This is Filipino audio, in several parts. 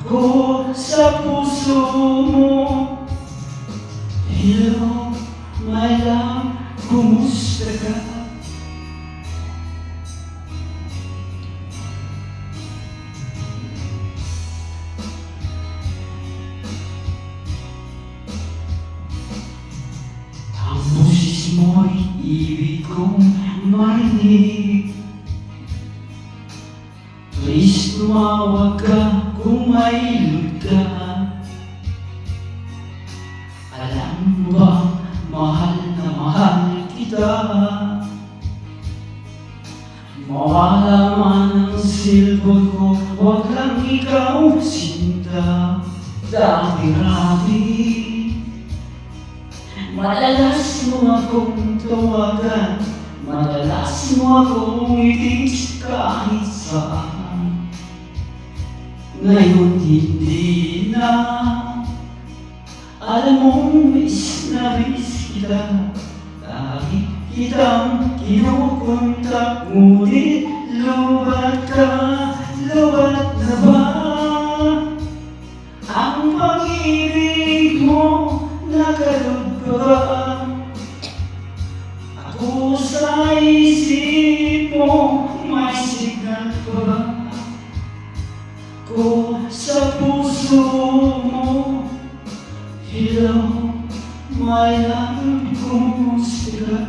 Ako sa puso mo. Hello, my love, kumusta ka? Ang boses mo'y ibig kong marinig. Please tumawag ka kung may load ka. Alam mo ba, mahal na mahal kita. Mawala man ang cellphone ko, huwag lang ikaw sinta. Dami-rami, madalas mo akong tawagan, madalas mo akong itis kahit saan. Ngayon hindi na, alam mong miss na miss kita. Lagi kitang kinukontak, ngunit lubat ka, lubat na ba? Ang pag-ibig mo, nakalod ka ba? Ako sa isip mo, may signal ka ba? Ko sa puso mo. Hello, my love, kumusta ka?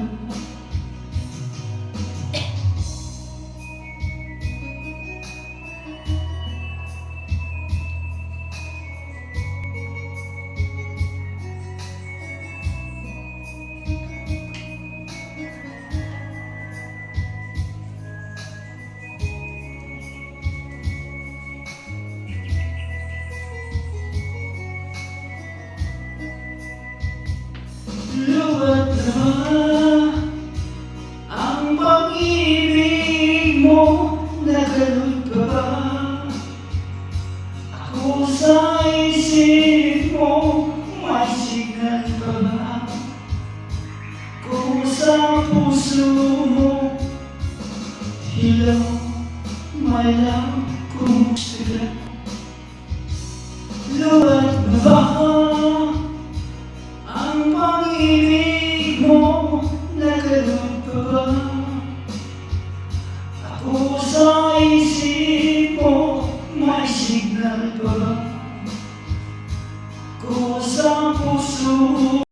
Lubat na ba ang pag-ibig mo? Nagalod ka ba? Ako sa isip mo, may signal ka ba? Ako sa puso mo. Hello, my love, kumusta ka? Lubat na ba ang pag-ibig mo? Nagalod ka ba? Ako sa isip mo, may signal ka ba? Ako sa puso